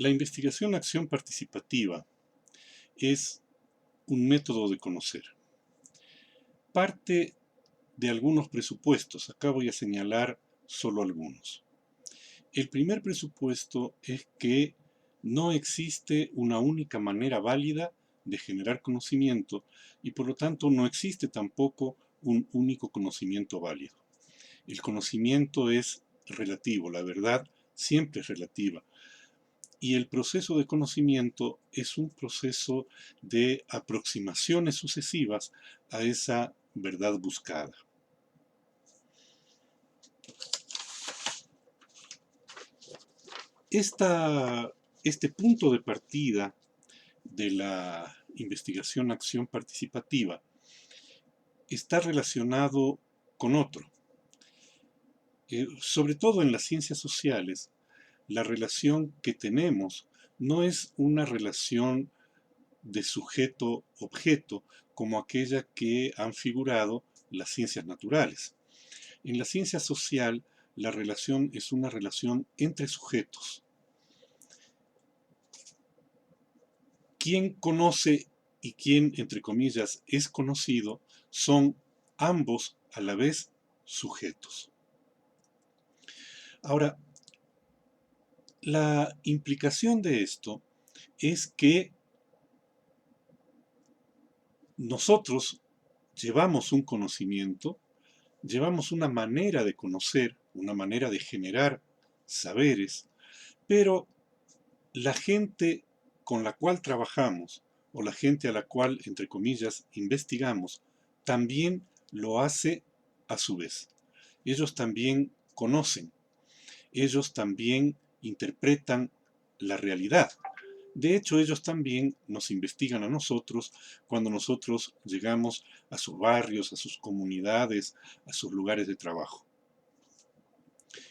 La investigación-acción participativa es un método de conocer. Parte de algunos presupuestos, acá voy a señalar solo algunos. El primer presupuesto es que no existe una única manera válida de generar conocimiento y por lo tanto no existe tampoco un único conocimiento válido. El conocimiento es relativo, la verdad siempre es relativa. Y el proceso de conocimiento es un proceso de aproximaciones sucesivas a esa verdad buscada. Este punto de partida de la investigación-acción participativa está relacionado con otro. Sobre todo en las ciencias sociales, la relación que tenemos no es una relación de sujeto-objeto como aquella que han figurado las ciencias naturales. En la ciencia social, la relación es una relación entre sujetos. Quien conoce y quien, entre comillas, es conocido, son ambos a la vez sujetos. Ahora, la implicación de esto es que nosotros llevamos un conocimiento, llevamos una manera de conocer, una manera de generar saberes, pero la gente con la cual trabajamos o la gente a la cual, entre comillas, investigamos, también lo hace a su vez. Ellos también conocen, ellos también interpretan la realidad. De hecho, ellos también nos investigan a nosotros cuando nosotros llegamos a sus barrios, a sus comunidades, a sus lugares de trabajo.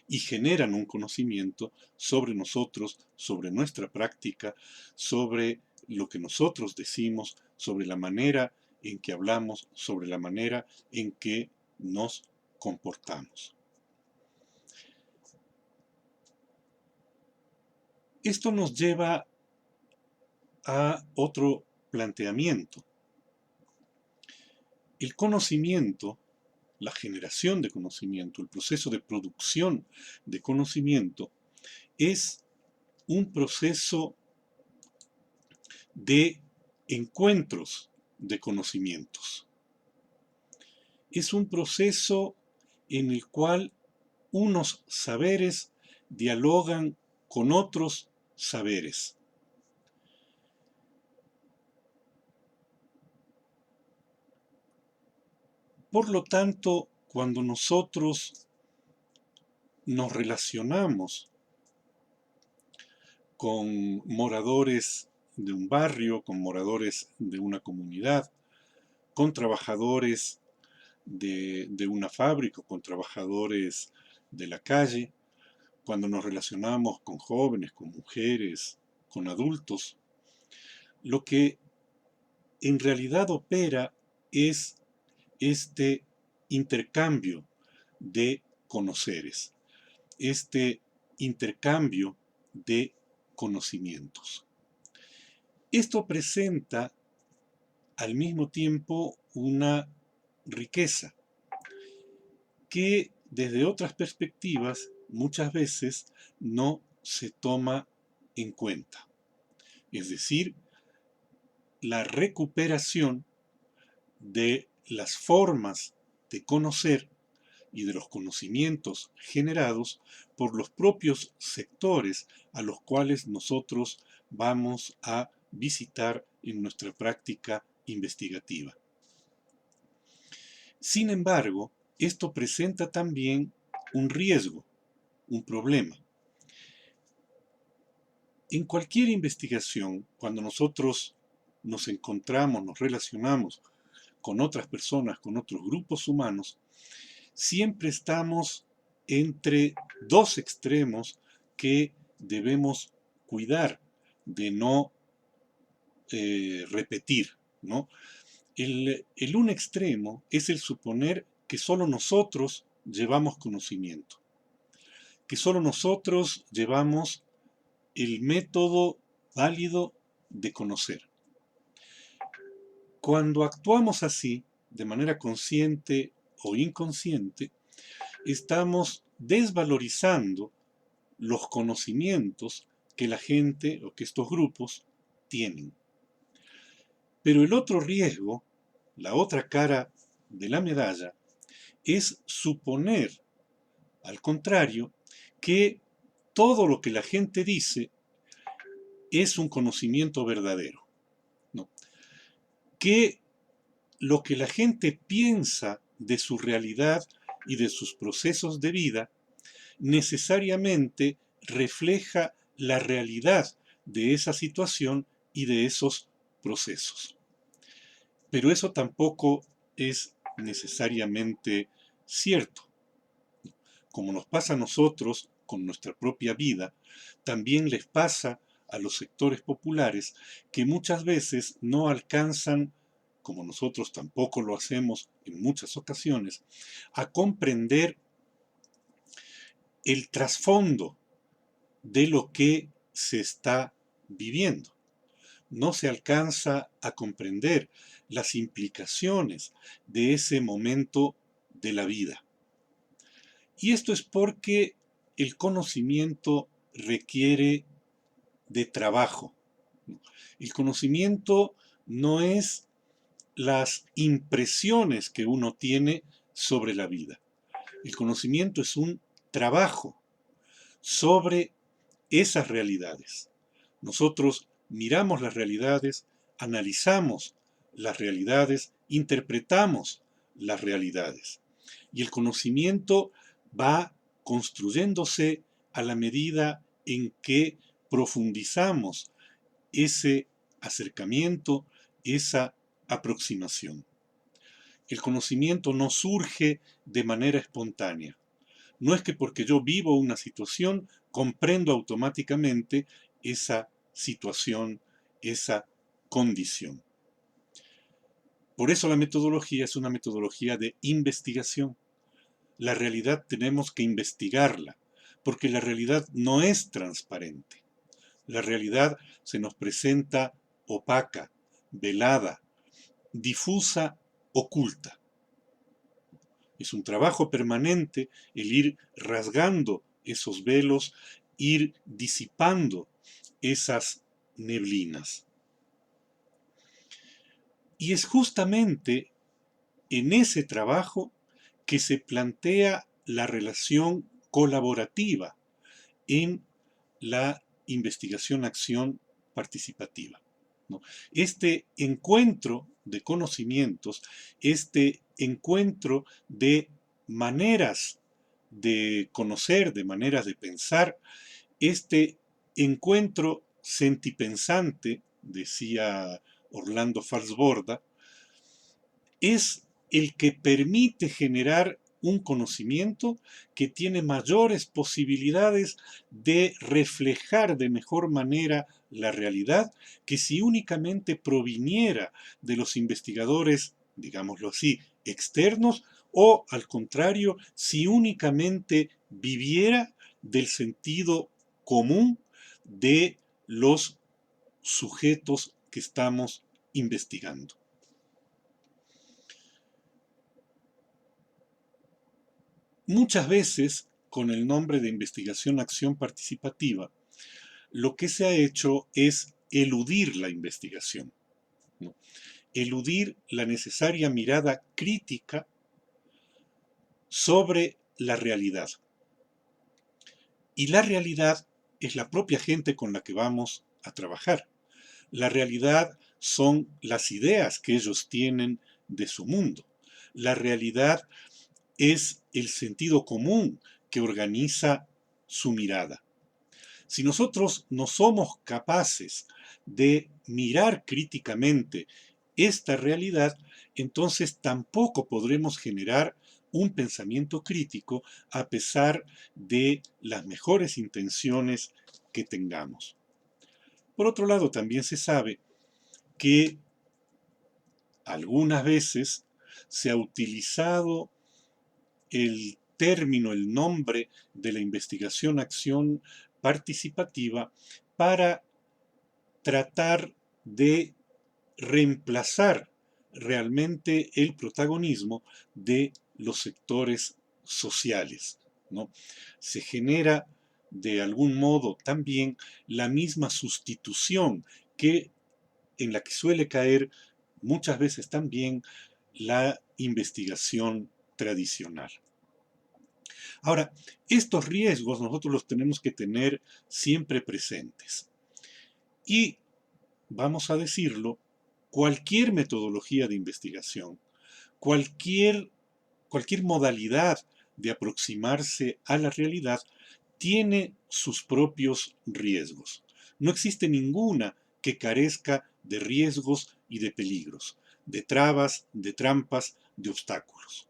Y generan un conocimiento sobre nosotros, sobre nuestra práctica, sobre lo que nosotros decimos, sobre la manera en que hablamos, sobre la manera en que nos comportamos. Esto nos lleva a otro planteamiento. El conocimiento, la generación de conocimiento, el proceso de producción de conocimiento, es un proceso de encuentros de conocimientos. Es un proceso en el cual unos saberes dialogan con otros saberes. Por lo tanto, cuando nosotros nos relacionamos con moradores de un barrio, con moradores de una comunidad, con trabajadores de una fábrica, con trabajadores de la calle, cuando nos relacionamos con jóvenes, con mujeres, con adultos, lo que en realidad opera es este intercambio de conoceres, este intercambio de conocimientos. Esto presenta al mismo tiempo una riqueza que desde otras perspectivas muchas veces no se toma en cuenta. Es decir, la recuperación de las formas de conocer y de los conocimientos generados por los propios sectores a los cuales nosotros vamos a visitar en nuestra práctica investigativa. Sin embargo, esto presenta también un riesgo, un problema. En cualquier investigación, cuando nosotros nos encontramos, nos relacionamos con otras personas, con otros grupos humanos, siempre estamos entre dos extremos que debemos cuidar de no repetir, ¿no? El un extremo es el suponer que solo nosotros llevamos conocimiento, que solo nosotros llevamos el método válido de conocer. Cuando actuamos así, de manera consciente o inconsciente, estamos desvalorizando los conocimientos que la gente o que estos grupos tienen. Pero el otro riesgo, la otra cara de la medalla, es suponer, al contrario, que todo lo que la gente dice es un conocimiento verdadero, ¿no? Que lo que la gente piensa de su realidad y de sus procesos de vida necesariamente refleja la realidad de esa situación y de esos procesos. Pero eso tampoco es necesariamente cierto. Como nos pasa a nosotros con nuestra propia vida, también les pasa a los sectores populares que muchas veces no alcanzan, como nosotros tampoco lo hacemos en muchas ocasiones, a comprender el trasfondo de lo que se está viviendo. No se alcanza a comprender las implicaciones de ese momento de la vida. Y esto es porque el conocimiento requiere de trabajo. El conocimiento no es las impresiones que uno tiene sobre la vida. El conocimiento es un trabajo sobre esas realidades. Nosotros miramos las realidades, analizamos las realidades, interpretamos las realidades. Y el conocimiento va construyéndose a la medida en que profundizamos ese acercamiento, esa aproximación. El conocimiento no surge de manera espontánea. No es que porque yo vivo una situación comprendo automáticamente esa situación, esa condición. Por eso la metodología es una metodología de investigación. La realidad tenemos que investigarla, porque la realidad no es transparente. La realidad se nos presenta opaca, velada, difusa, oculta. Es un trabajo permanente el ir rasgando esos velos, ir disipando esas neblinas. Y es justamente en ese trabajo que se plantea la relación colaborativa en la investigación-acción participativa, ¿no? Este encuentro de conocimientos, este encuentro de maneras de conocer, de maneras de pensar, este encuentro sentipensante, decía Orlando Falsborda, es el que permite generar un conocimiento que tiene mayores posibilidades de reflejar de mejor manera la realidad que si únicamente proviniera de los investigadores, digámoslo así, externos, o al contrario, si únicamente viviera del sentido común de los sujetos que estamos investigando. Muchas veces, con el nombre de investigación-acción participativa, lo que se ha hecho es eludir la investigación, ¿no? Eludir la necesaria mirada crítica sobre la realidad. Y la realidad es la propia gente con la que vamos a trabajar. La realidad son las ideas que ellos tienen de su mundo. La realidad es el sentido común que organiza su mirada. Si nosotros no somos capaces de mirar críticamente esta realidad, entonces tampoco podremos generar un pensamiento crítico a pesar de las mejores intenciones que tengamos. Por otro lado, también se sabe que algunas veces se ha utilizado el término, el nombre de la investigación-acción participativa para tratar de reemplazar realmente el protagonismo de los sectores sociales, ¿no? Se genera de algún modo también la misma sustitución que en la que suele caer muchas veces también la investigación tradicional. Ahora, estos riesgos nosotros los tenemos que tener siempre presentes. Y, vamos a decirlo, cualquier metodología de investigación, cualquier, cualquier modalidad de aproximarse a la realidad tiene sus propios riesgos. No existe ninguna que carezca de riesgos y de peligros, de trabas, de trampas, de obstáculos.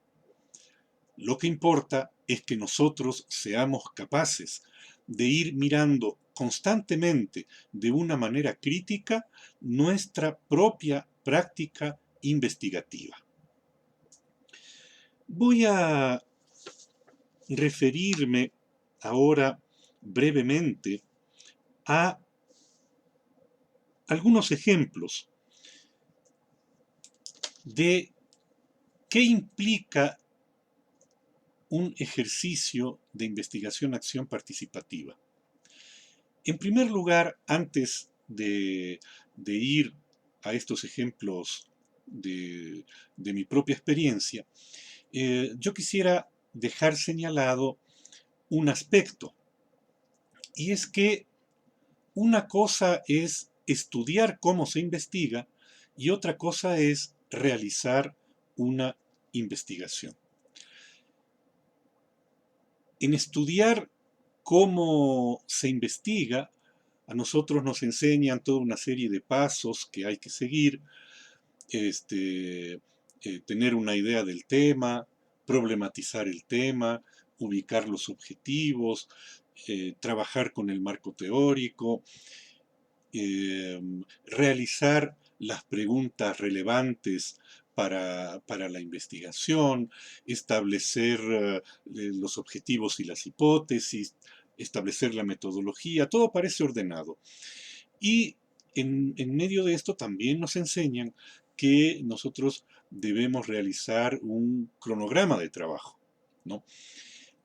Lo que importa es que nosotros seamos capaces de ir mirando constantemente de una manera crítica nuestra propia práctica investigativa. Voy a referirme ahora brevemente a algunos ejemplos de qué implica un ejercicio de investigación-acción participativa. En primer lugar, antes de ir a estos ejemplos de mi propia experiencia, yo quisiera dejar señalado un aspecto, y es que una cosa es estudiar cómo se investiga y otra cosa es realizar una investigación. En estudiar cómo se investiga, a nosotros nos enseñan toda una serie de pasos que hay que seguir, tener una idea del tema, problematizar el tema, ubicar los objetivos, trabajar con el marco teórico, realizar las preguntas relevantes para la investigación, establecer los objetivos y las hipótesis, establecer la metodología, todo parece ordenado. Y en medio de esto también nos enseñan que nosotros debemos realizar un cronograma de trabajo, ¿no?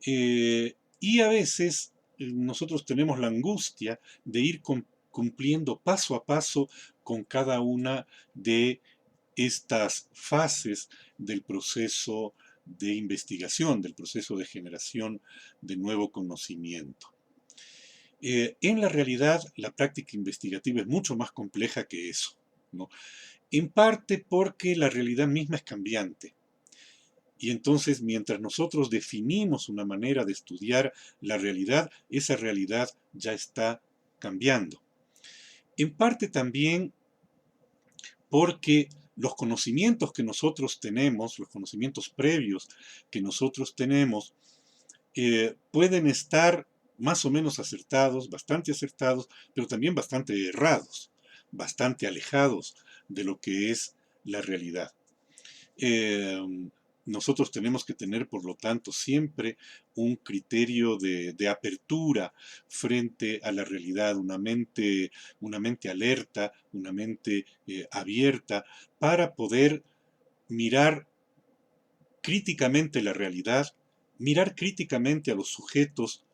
Y a veces nosotros tenemos la angustia de ir cumpliendo paso a paso con cada una de estas fases del proceso de investigación, del proceso de generación de nuevo conocimiento. En la realidad, la práctica investigativa es mucho más compleja que eso, ¿no? En parte porque la realidad misma es cambiante. Y entonces, mientras nosotros definimos una manera de estudiar la realidad, esa realidad ya está cambiando. En parte también porque los conocimientos que nosotros tenemos, los conocimientos previos que nosotros tenemos, pueden estar más o menos acertados, pero también bastante errados, bastante alejados de lo que es la realidad. Nosotros tenemos que tener, por lo tanto, siempre un criterio de apertura frente a la realidad, una mente alerta, una mente abierta, para poder mirar críticamente la realidad, mirar críticamente a los sujetos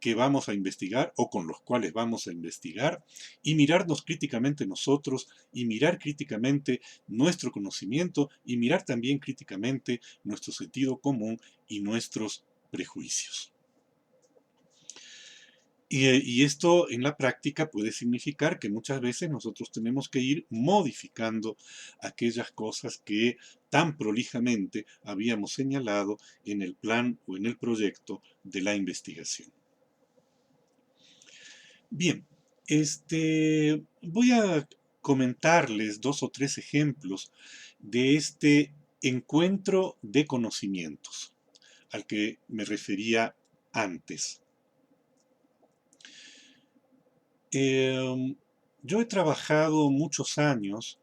que vamos a investigar o con los cuales vamos a investigar y mirarnos críticamente nosotros y mirar críticamente nuestro conocimiento y mirar también críticamente nuestro sentido común y nuestros prejuicios. Y esto en la práctica puede significar que muchas veces nosotros tenemos que ir modificando aquellas cosas que tan prolijamente habíamos señalado en el plan o en el proyecto de la investigación. Bien, voy a comentarles 2 o 3 ejemplos de este encuentro de conocimientos al que me refería antes. Yo he trabajado muchos años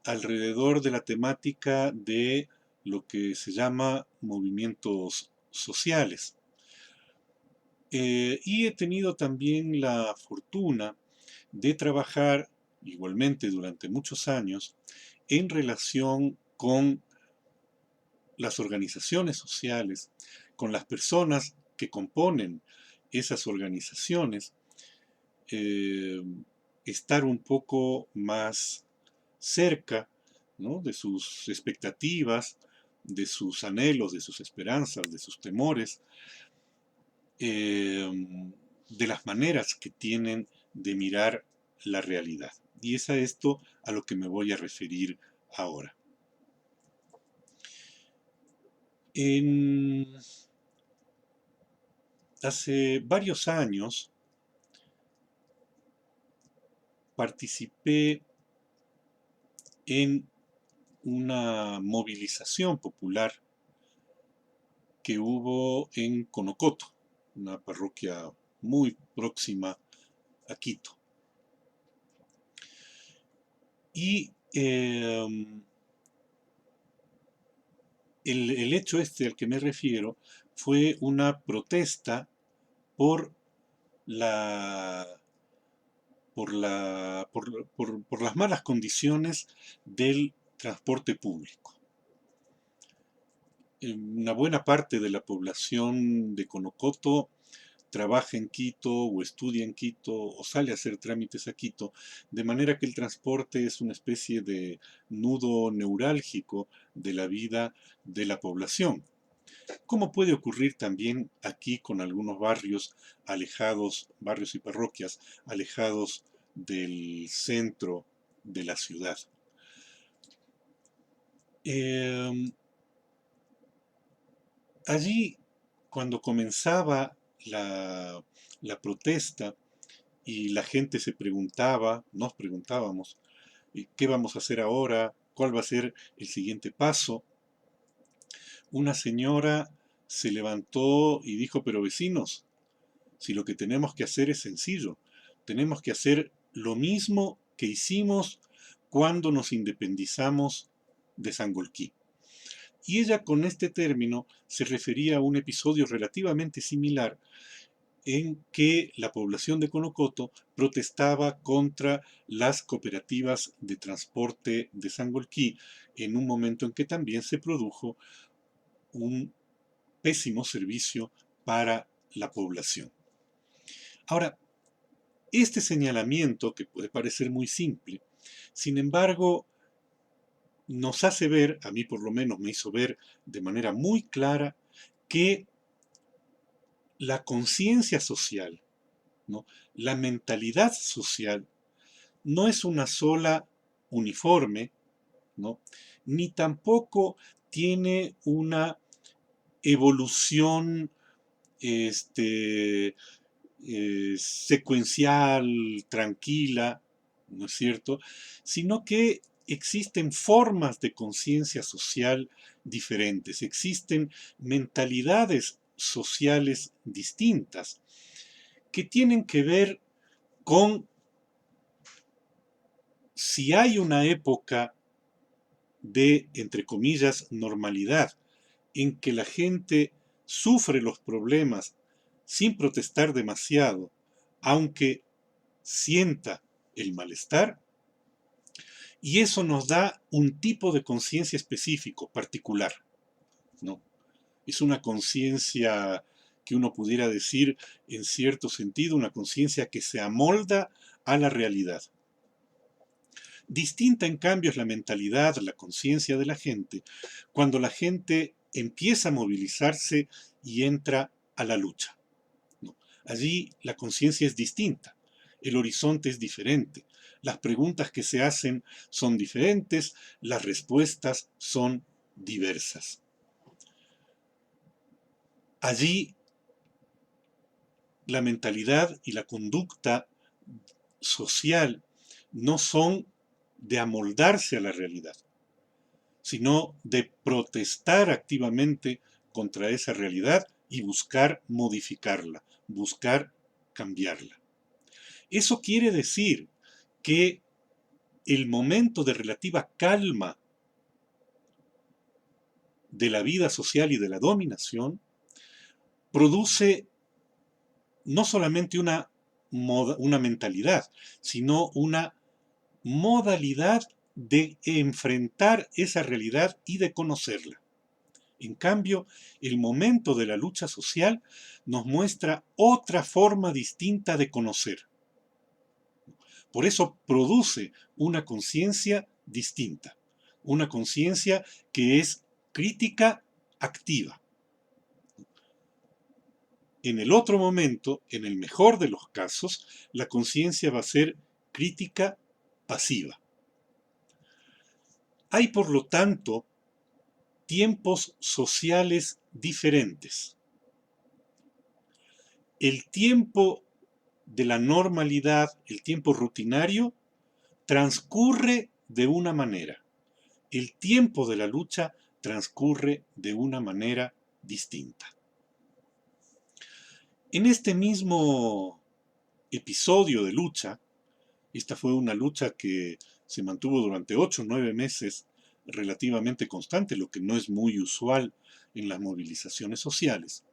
alrededor de la temática de lo que se llama movimientos sociales. Y he tenido también la fortuna de trabajar igualmente durante muchos años en relación con las organizaciones sociales, con las personas que componen esas organizaciones, eh, estar un poco más cerca, ¿no?, de sus expectativas, de sus anhelos, de sus esperanzas, de sus temores, eh, de las maneras que tienen de mirar la realidad. Y es a esto a lo que me voy a referir ahora. Hace varios años participé en una movilización popular que hubo en Conocoto, una parroquia muy próxima a Quito. Y el hecho este al que me refiero fue una protesta por la, por las malas condiciones del transporte público. Una buena parte de la población de Conocoto trabaja en Quito o estudia en Quito o sale a hacer trámites a Quito, de manera que el transporte es una especie de nudo neurálgico de la vida de la población, como puede ocurrir también aquí con algunos barrios alejados, barrios y parroquias alejados del centro de la ciudad. Allí, cuando comenzaba la protesta y la gente se preguntaba, nos preguntábamos, ¿qué vamos a hacer ahora? ¿Cuál va a ser el siguiente paso? Una señora se levantó y dijo, pero vecinos, si lo que tenemos que hacer es sencillo, tenemos que hacer lo mismo que hicimos cuando nos independizamos de Sangolquí. Y ella con este término se refería a un episodio relativamente similar en que la población de Conocoto protestaba contra las cooperativas de transporte de Sangolquí en un momento en que también se produjo un pésimo servicio para la población. Ahora, este señalamiento, que puede parecer muy simple, sin embargo, nos hace ver, a mí por lo menos me hizo ver de manera muy clara, que la conciencia social, ¿no?, la mentalidad social, no es una sola uniforme, ¿no?, ni tampoco tiene una evolución secuencial, tranquila, ¿no es cierto?, sino que existen formas de conciencia social diferentes, existen mentalidades sociales distintas que tienen que ver con si hay una época de, entre comillas, normalidad, en que la gente sufre los problemas sin protestar demasiado, aunque sienta el malestar, y eso nos da un tipo de conciencia específico, particular, ¿no? Es una conciencia que uno pudiera decir, en cierto sentido, una conciencia que se amolda a la realidad. Distinta, en cambio, es la mentalidad, la conciencia de la gente, cuando la gente empieza a movilizarse y entra a la lucha, ¿no? Allí la conciencia es distinta, el horizonte es diferente, las preguntas que se hacen son diferentes, las respuestas son diversas. Allí la mentalidad y la conducta social no son de amoldarse a la realidad, sino de protestar activamente contra esa realidad y buscar modificarla, buscar cambiarla. Eso quiere decir que el momento de relativa calma de la vida social y de la dominación produce no solamente una mentalidad, sino una modalidad de enfrentar esa realidad y de conocerla. En cambio, el momento de la lucha social nos muestra otra forma distinta de conocer. Por eso produce una conciencia distinta, una conciencia que es crítica activa. En el otro momento, en el mejor de los casos, la conciencia va a ser crítica pasiva. Hay, por lo tanto, tiempos sociales diferentes. El tiempo de la normalidad, el tiempo rutinario, transcurre de una manera. El tiempo de la lucha transcurre de una manera distinta. En este mismo episodio de lucha, esta fue una lucha que se mantuvo durante 8 o 9 meses relativamente constante, lo que no es muy usual en las movilizaciones sociales.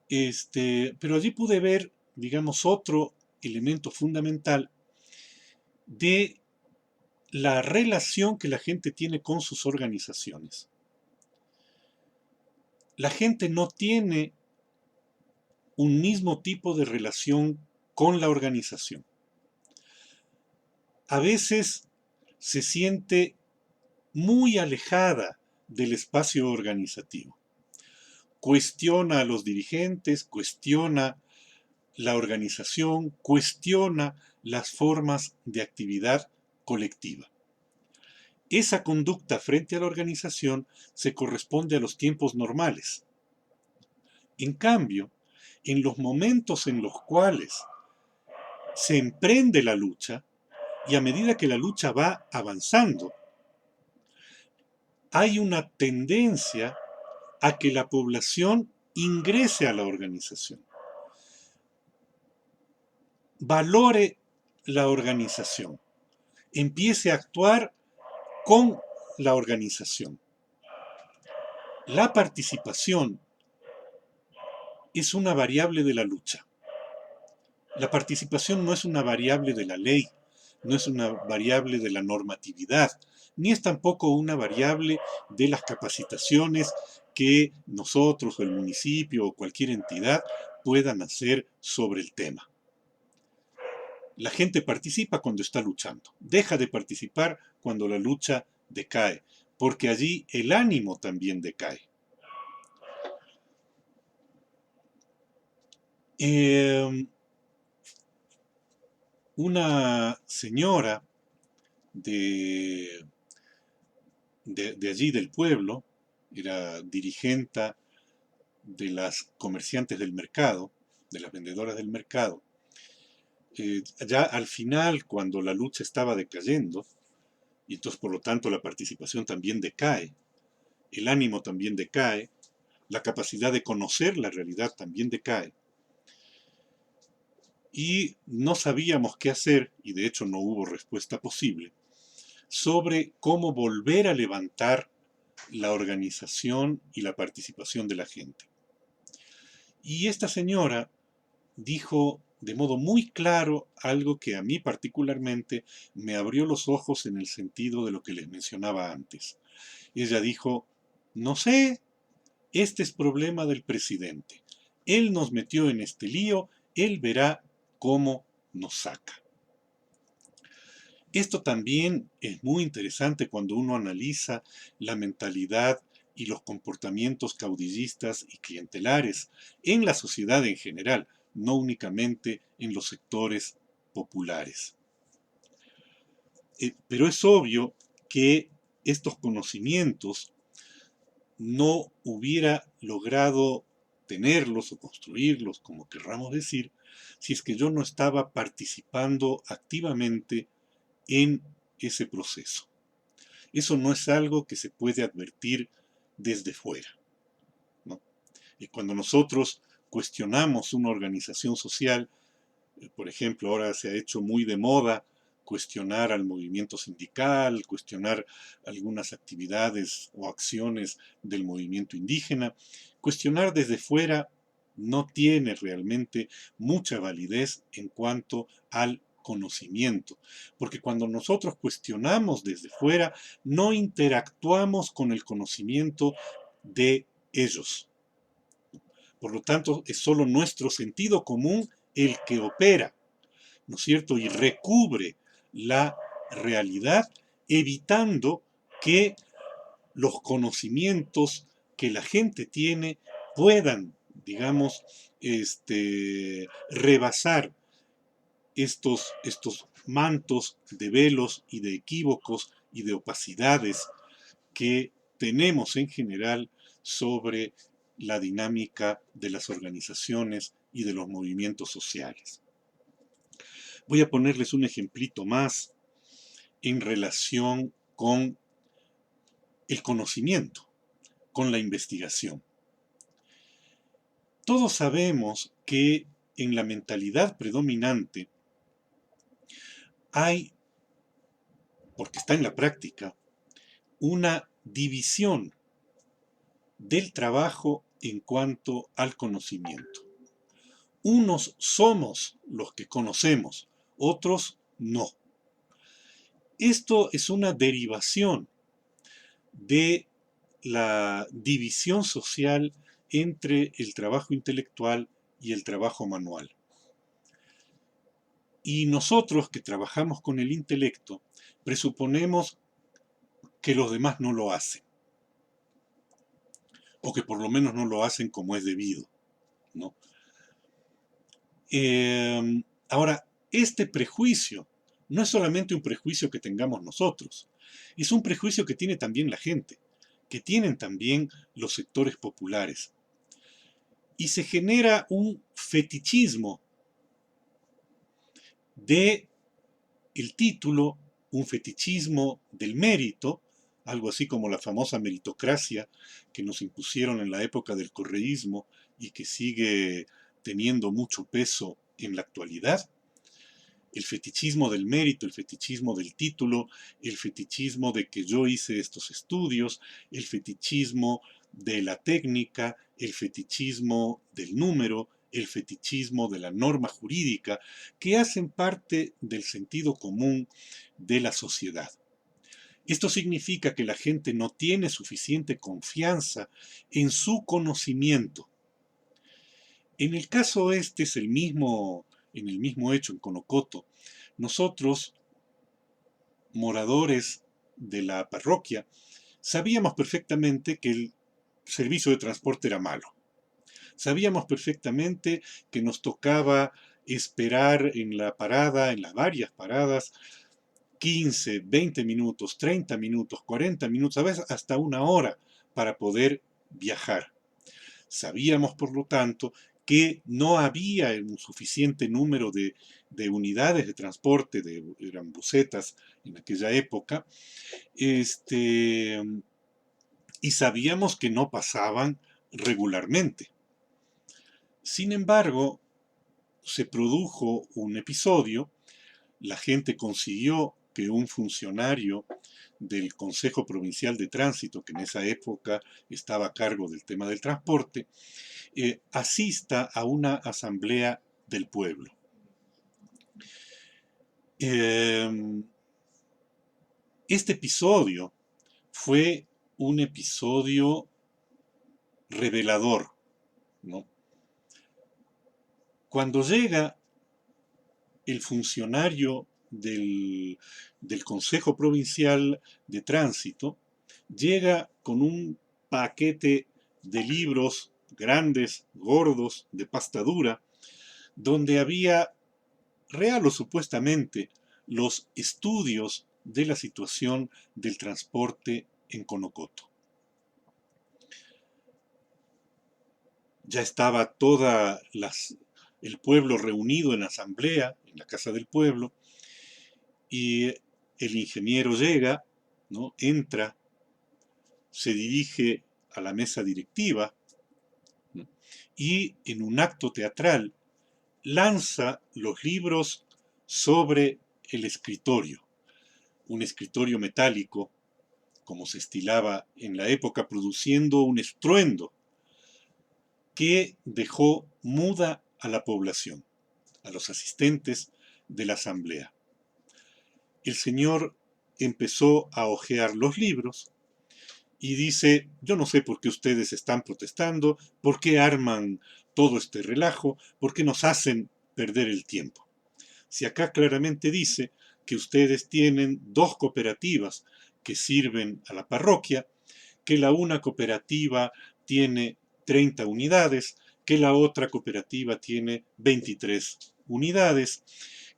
Pero allí pude ver, digamos, otro elemento fundamental de la relación que la gente tiene con sus organizaciones. La gente no tiene un mismo tipo de relación con la organización. A veces se siente muy alejada del espacio organizativo. Cuestiona a los dirigentes, cuestiona la organización, cuestiona las formas de actividad colectiva. Esa conducta frente a la organización se corresponde a los tiempos normales. En cambio, en los momentos en los cuales se emprende la lucha, y a medida que la lucha va avanzando, hay una tendencia a que la población ingrese a la organización, valore la organización, empiece a actuar con la organización. La participación es una variable de la lucha. La participación no es una variable de la ley, no es una variable de la normatividad, ni es tampoco una variable de las capacitaciones que nosotros o el municipio o cualquier entidad puedan hacer sobre el tema. La gente participa cuando está luchando, deja de participar cuando la lucha decae, porque allí el ánimo también decae. Una señora de allí del pueblo, era dirigente de las comerciantes del mercado, de las vendedoras del mercado. Ya al final, cuando la lucha estaba decayendo, y entonces por lo tanto la participación también decae, el ánimo también decae, la capacidad de conocer la realidad también decae, y no sabíamos qué hacer, y de hecho no hubo respuesta posible, sobre cómo volver a levantar la organización y la participación de la gente. Y esta señora dijo de modo muy claro algo que a mí particularmente me abrió los ojos en el sentido de lo que les mencionaba antes. Ella dijo, no sé, este es problema del presidente. Él nos metió en este lío, él verá cómo nos saca. Esto también es muy interesante cuando uno analiza la mentalidad y los comportamientos caudillistas y clientelares en la sociedad en general, no únicamente en los sectores populares. Pero es obvio que estos conocimientos no hubiera logrado tenerlos o construirlos, como querramos decir, si es que yo no estaba participando activamente en ese proceso. Eso no es algo que se puede advertir desde fuera, ¿no? Y cuando nosotros cuestionamos una organización social, por ejemplo, ahora se ha hecho muy de moda cuestionar al movimiento sindical, cuestionar algunas actividades o acciones del movimiento indígena, cuestionar desde fuera no tiene realmente mucha validez en cuanto al conocimiento, porque cuando nosotros cuestionamos desde fuera, no interactuamos con el conocimiento de ellos. Por lo tanto, es solo nuestro sentido común el que opera, ¿no es cierto? Y recubre la realidad, evitando que los conocimientos que la gente tiene puedan, digamos, rebasar estos mantos de velos y de equívocos y de opacidades que tenemos en general sobre la dinámica de las organizaciones y de los movimientos sociales. Voy a ponerles un ejemplito más en relación con el conocimiento, con la investigación. Todos sabemos que en la mentalidad predominante hay, porque está en la práctica, una división del trabajo en cuanto al conocimiento. Unos somos los que conocemos, otros no. Esto es una derivación de la división social entre el trabajo intelectual y el trabajo manual. Y nosotros que trabajamos con el intelecto, presuponemos que los demás no lo hacen, o que por lo menos no lo hacen como es debido, ¿no? Ahora, este prejuicio no es solamente un prejuicio que tengamos nosotros, es un prejuicio que tiene también la gente, que tienen también los sectores populares. Y se genera un fetichismo de el título, un fetichismo del mérito, algo así como la famosa meritocracia que nos impusieron en la época del correísmo y que sigue teniendo mucho peso en la actualidad. El fetichismo del mérito, el fetichismo del título, el fetichismo de que yo hice estos estudios, el fetichismo de la técnica, el fetichismo del número, el fetichismo de la norma jurídica, que hacen parte del sentido común de la sociedad. Esto significa que la gente no tiene suficiente confianza en su conocimiento. En el caso este es en el mismo hecho en Conocoto. Nosotros, moradores de la parroquia, sabíamos perfectamente que el servicio de transporte era malo. Sabíamos perfectamente que nos tocaba esperar en la parada, en las varias paradas, 15, 20 minutos, 30 minutos, 40 minutos, a veces hasta una hora para poder viajar. Sabíamos, por lo tanto, que no había un suficiente número de unidades de transporte, eran busetas en aquella época, y sabíamos que no pasaban regularmente. Sin embargo, se produjo un episodio, la gente consiguió que un funcionario del Consejo Provincial de Tránsito, que en esa época estaba a cargo del tema del transporte, asista a una asamblea del pueblo. Este episodio fue un episodio revelador, ¿no? Cuando llega el funcionario del Consejo Provincial de Tránsito, llega con un paquete de libros grandes, gordos, de pasta dura, donde había, real o supuestamente, los estudios de la situación del transporte en Conocoto. Ya estaba el pueblo reunido en asamblea, en la casa del pueblo, y el ingeniero llega, ¿no? Entra, se dirige a la mesa directiva, ¿no? Y en un acto teatral lanza los libros sobre el escritorio, un escritorio metálico, como se estilaba en la época, produciendo un estruendo que dejó muda a la población, a los asistentes de la asamblea. El señor empezó a hojear los libros y dice: yo no sé por qué ustedes están protestando, por qué arman todo este relajo, por qué nos hacen perder el tiempo. Si acá claramente dice que ustedes tienen dos cooperativas que sirven a la parroquia, que la una cooperativa tiene 30 unidades, que la otra cooperativa tiene 23 unidades,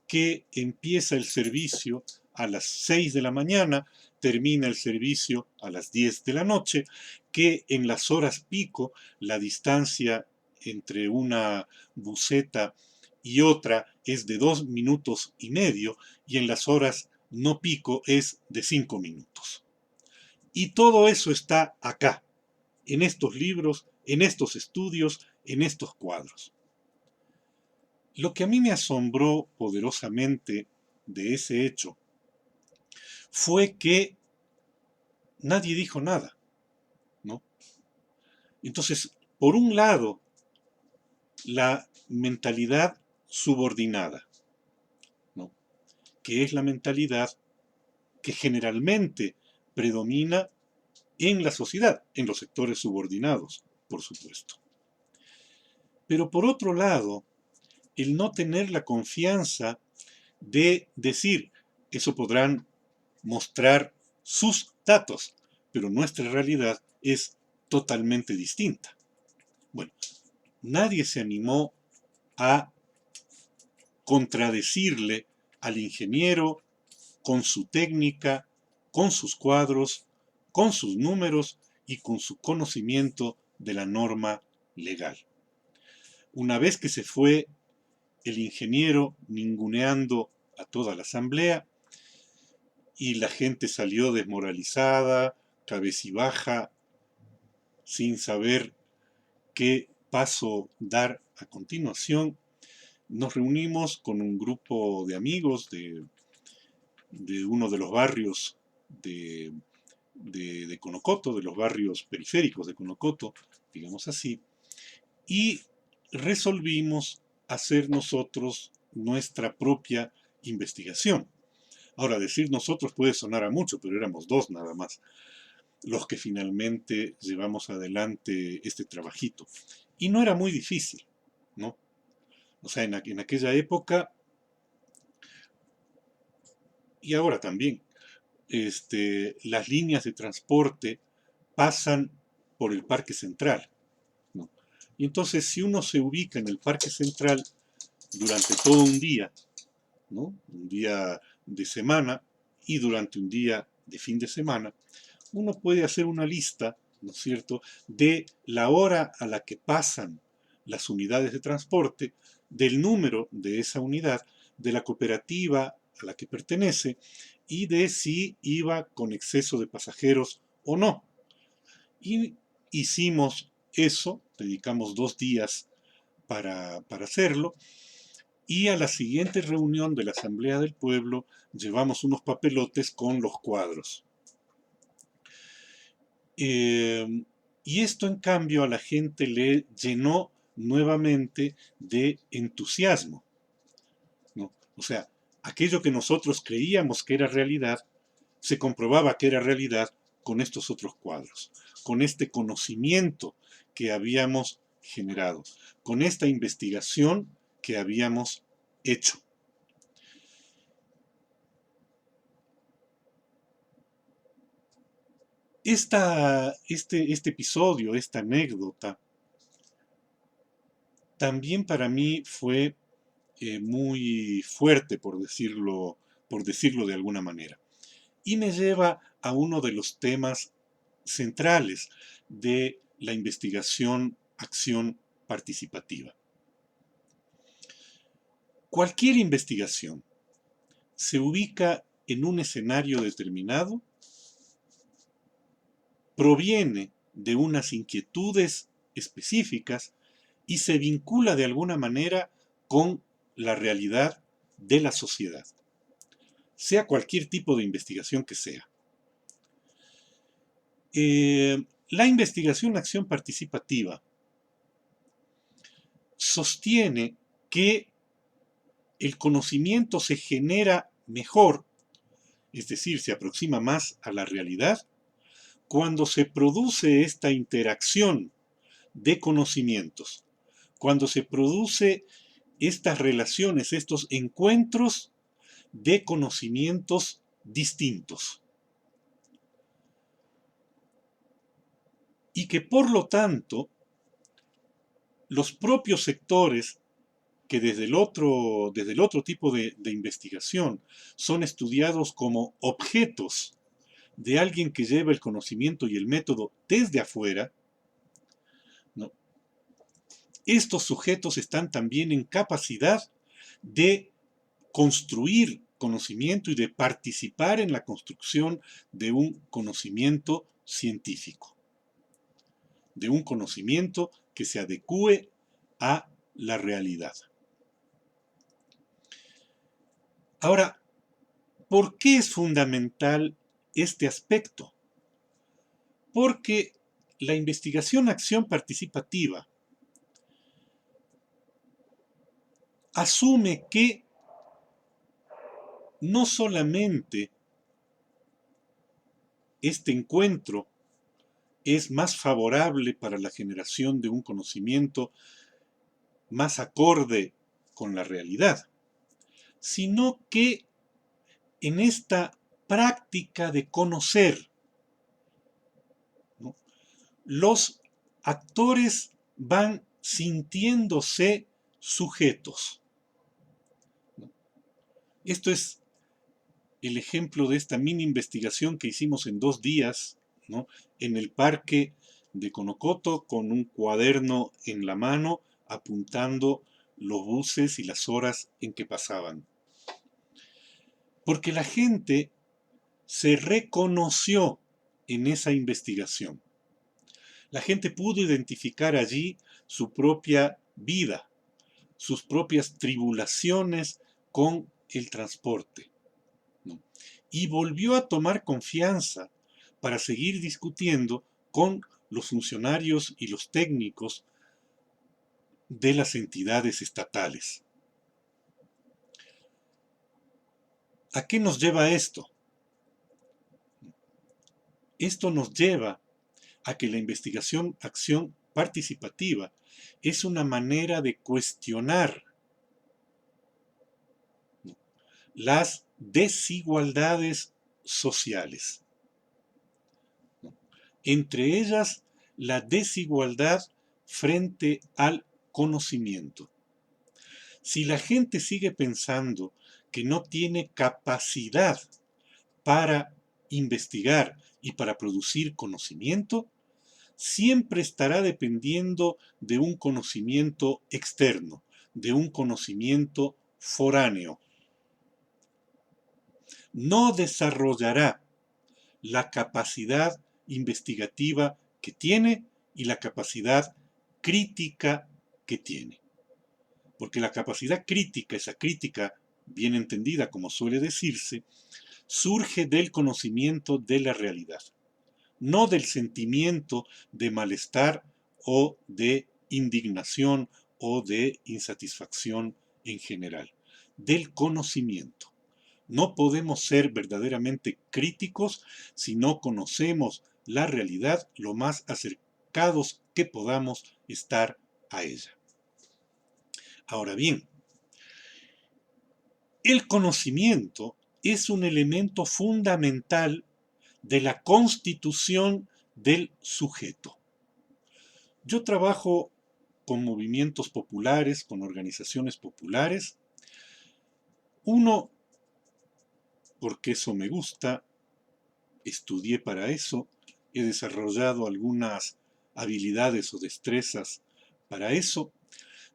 que empieza el servicio a las 6 de la mañana, termina el servicio a las 10 de la noche, que en las horas pico la distancia entre una buseta y otra es de 2 minutos y medio y en las horas no pico es de 5 minutos. Y todo eso está acá, en estos libros, en estos estudios, en estos cuadros. Lo que a mí me asombró poderosamente de ese hecho fue que nadie dijo nada, ¿no? Entonces, por un lado, la mentalidad subordinada, ¿no? Que es la mentalidad que generalmente predomina en la sociedad, en los sectores subordinados, por supuesto. Pero por otro lado, el no tener la confianza de decir: eso podrán mostrar sus datos, pero nuestra realidad es totalmente distinta. Bueno, nadie se animó a contradecirle al ingeniero con su técnica, con sus cuadros, con sus números y con su conocimiento de la norma legal. Una vez que se fue el ingeniero ninguneando a toda la asamblea y la gente salió desmoralizada, cabecibaja, sin saber qué paso dar a continuación, nos reunimos con un grupo de amigos de uno de los barrios de Conocoto, de los barrios periféricos de Conocoto, digamos así, y resolvimos hacer nosotros nuestra propia investigación. Ahora, decir nosotros puede sonar a mucho, pero éramos dos nada más los que finalmente llevamos adelante este trabajito. Y no era muy difícil, ¿no? O sea, en aquella época, y ahora también, las líneas de transporte pasan por el Parque Central, ¿no? Y entonces, si uno se ubica en el Parque Central durante todo un día, ¿no? Un día de semana y durante un día de fin de semana, uno puede hacer una lista, ¿no es cierto?, de la hora a la que pasan las unidades de transporte, del número de esa unidad, de la cooperativa a la que pertenece y de si iba con exceso de pasajeros o no. Y hicimos eso, dedicamos 2 días para hacerlo, y a la siguiente reunión de la Asamblea del Pueblo llevamos unos papelotes con los cuadros. Y esto, en cambio, a la gente le llenó nuevamente de entusiasmo, ¿no? O sea, aquello que nosotros creíamos que era realidad, se comprobaba que era realidad con estos otros cuadros, con este conocimiento que habíamos generado, con esta investigación que habíamos hecho. Este episodio, esta anécdota, también para mí fue muy fuerte, por decirlo de alguna manera. Y me lleva a uno de los temas centrales de la investigación-acción participativa. Cualquier investigación se ubica en un escenario determinado, proviene de unas inquietudes específicas y se vincula de alguna manera con la realidad de la sociedad, sea cualquier tipo de investigación que sea. La investigación-acción participativa sostiene que el conocimiento se genera mejor, es decir, se aproxima más a la realidad, cuando se produce esta interacción de conocimientos, cuando se produce estas relaciones, estos encuentros de conocimientos distintos. Y que por lo tanto, los propios sectores que desde el otro tipo de investigación son estudiados como objetos de alguien que lleva el conocimiento y el método desde afuera, ¿no? Estos sujetos están también en capacidad de construir conocimiento y de participar en la construcción de un conocimiento científico, de un conocimiento que se adecúe a la realidad. Ahora, ¿por qué es fundamental este aspecto? Porque la investigación-acción participativa asume que no solamente este encuentro es más favorable para la generación de un conocimiento más acorde con la realidad, sino que en esta práctica de conocer, ¿no?, los actores van sintiéndose sujetos, ¿no? Esto es el ejemplo de esta mini investigación que hicimos en 2 días, ¿no?, en el parque de Conocoto, con un cuaderno en la mano, apuntando los buses y las horas en que pasaban. Porque la gente se reconoció en esa investigación. La gente pudo identificar allí su propia vida, sus propias tribulaciones con el transporte, ¿no?, y volvió a tomar confianza para seguir discutiendo con los funcionarios y los técnicos de las entidades estatales. ¿A qué nos lleva esto? Esto nos lleva a que la investigación-acción participativa es una manera de cuestionar, ¿no?, las desigualdades sociales, ¿no?, entre ellas la desigualdad frente al conocimiento. Si la gente sigue pensando que no tiene capacidad para investigar y para producir conocimiento, siempre estará dependiendo de un conocimiento externo, de un conocimiento foráneo. No desarrollará la capacidad investigativa que tiene y la capacidad crítica que tiene. Porque la capacidad crítica, esa crítica bien entendida como suele decirse, surge del conocimiento de la realidad, no del sentimiento de malestar o de indignación o de insatisfacción en general, del conocimiento. No podemos ser verdaderamente críticos si no conocemos la realidad lo más acercados que podamos estar a ella. Ahora bien, el conocimiento es un elemento fundamental de la constitución del sujeto. Yo trabajo con movimientos populares, con organizaciones populares. Uno, porque eso me gusta, estudié para eso, he desarrollado algunas habilidades o destrezas para eso,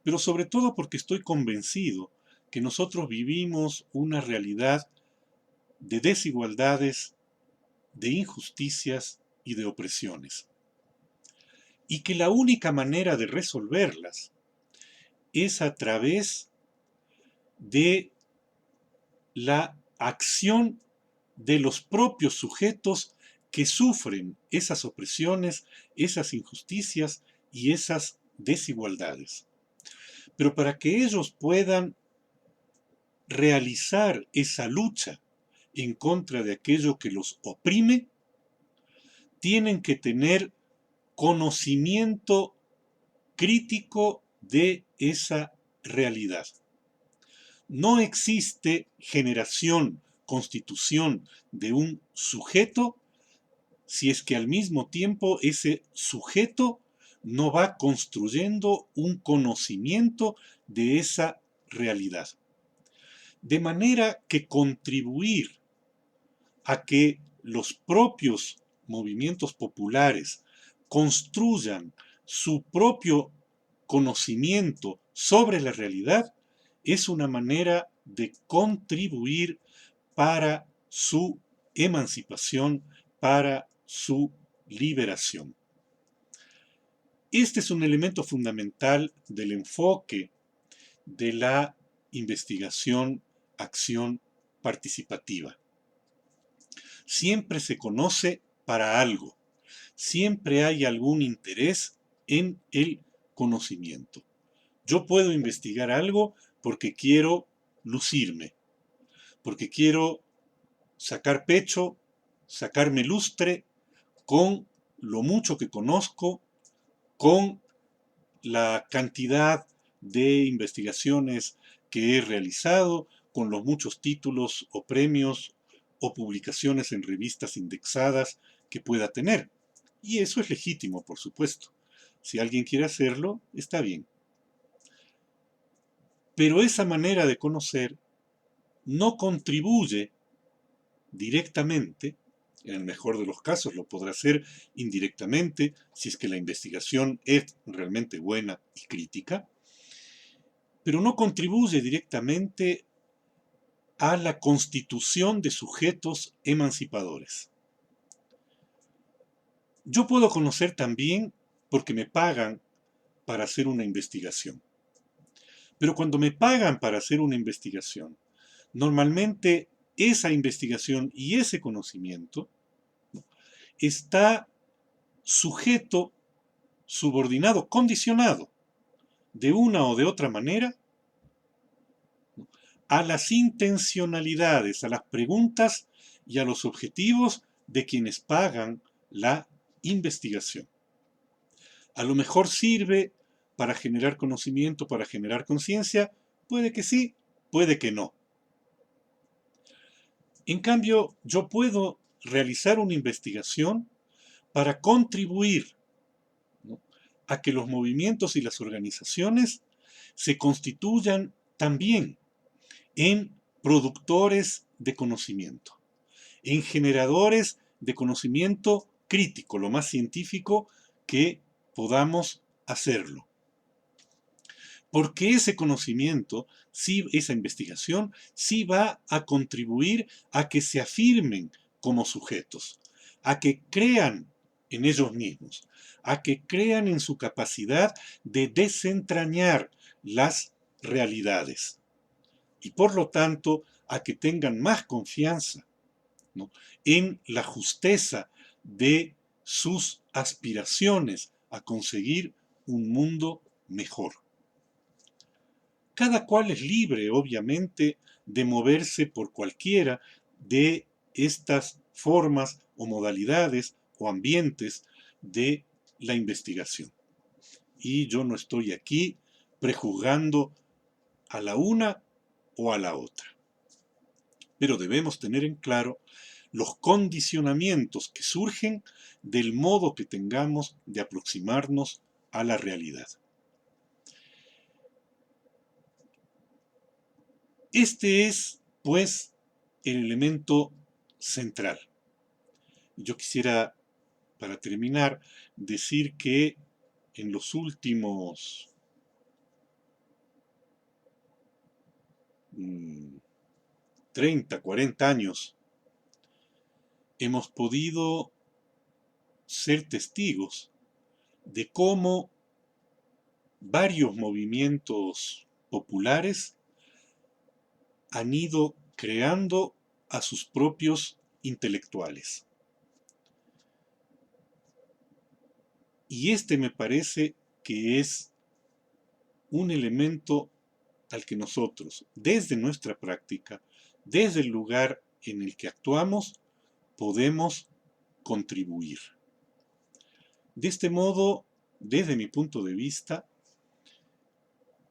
pero sobre todo porque estoy convencido que nosotros vivimos una realidad de desigualdades, de injusticias y de opresiones. Y que la única manera de resolverlas es a través de la acción de los propios sujetos que sufren esas opresiones, esas injusticias y esas desigualdades. Pero para que ellos puedan realizar esa lucha en contra de aquello que los oprime, tienen que tener conocimiento crítico de esa realidad. No existe generación, constitución de un sujeto si es que al mismo tiempo ese sujeto no va construyendo un conocimiento de esa realidad. De manera que contribuir a que los propios movimientos populares construyan su propio conocimiento sobre la realidad es una manera de contribuir para su emancipación, para su liberación. Este es un elemento fundamental del enfoque de la investigación, acción participativa. Siempre se conoce para algo, siempre hay algún interés en el conocimiento. Yo puedo investigar algo porque quiero lucirme, porque quiero sacar pecho, sacarme lustre con lo mucho que conozco, con la cantidad de investigaciones que he realizado, con los muchos títulos o premios o publicaciones en revistas indexadas que pueda tener. Y eso es legítimo, por supuesto. Si alguien quiere hacerlo, está bien. Pero esa manera de conocer no contribuye directamente, en el mejor de los casos lo podrá hacer indirectamente, si es que la investigación es realmente buena y crítica, pero no contribuye directamente a la constitución de sujetos emancipadores. Yo puedo conocer también porque me pagan para hacer una investigación. Pero cuando me pagan para hacer una investigación, normalmente esa investigación y ese conocimiento está sujeto, subordinado, condicionado, de una o de otra manera, a las intencionalidades, a las preguntas y a los objetivos de quienes pagan la investigación. A lo mejor sirve para generar conocimiento, para generar conciencia, puede que sí, puede que no. En cambio, yo puedo realizar una investigación para contribuir, ¿no?, a que los movimientos y las organizaciones se constituyan también en productores de conocimiento, en generadores de conocimiento crítico, lo más científico que podamos hacerlo. Porque ese conocimiento, sí, esa investigación, sí va a contribuir a que se afirmen como sujetos, a que crean en ellos mismos, a que crean en su capacidad de desentrañar las realidades y por lo tanto a que tengan más confianza, ¿no?, en la justeza de sus aspiraciones a conseguir un mundo mejor. Cada cual es libre, obviamente, de moverse por cualquiera de estas formas o modalidades o ambientes de la investigación. Y yo no estoy aquí prejuzgando a la una o a la otra. Pero debemos tener en claro los condicionamientos que surgen del modo que tengamos de aproximarnos a la realidad. Este es, pues, el elemento central. Yo quisiera, para terminar, decir que en los últimos 30, 40 años, hemos podido ser testigos de cómo varios movimientos populares han ido creando a sus propios intelectuales. Y este me parece que es un elemento al que nosotros, desde nuestra práctica, desde el lugar en el que actuamos, podemos contribuir. De este modo, desde mi punto de vista,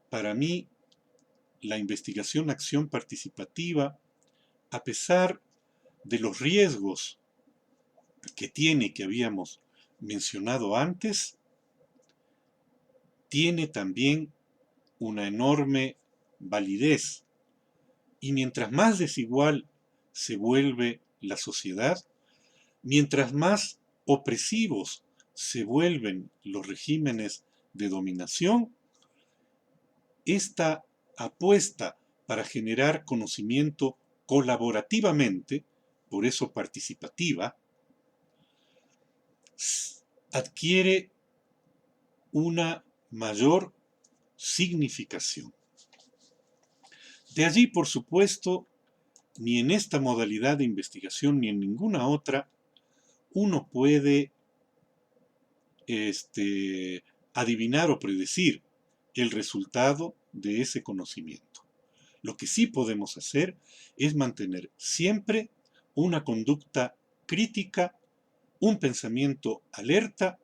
para mí, la investigación-acción participativa, a pesar de los riesgos que tiene, que habíamos mencionado antes, tiene también una enorme validez. Y mientras más desigual se vuelve la sociedad, mientras más opresivos se vuelven los regímenes de dominación, esta apuesta para generar conocimiento colaborativamente, por eso participativa, adquiere una mayor significación. De allí, por supuesto, ni en esta modalidad de investigación ni en ninguna otra, uno puede adivinar o predecir el resultado de ese conocimiento. Lo que sí podemos hacer es mantener siempre una conducta crítica, un pensamiento alerta,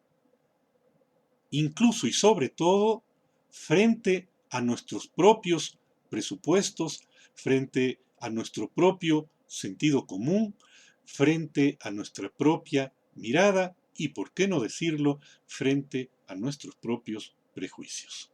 incluso y sobre todo frente a nuestros propios presupuestos, frente a nuestro propio sentido común, frente a nuestra propia mirada y, por qué no decirlo, frente a nuestros propios prejuicios.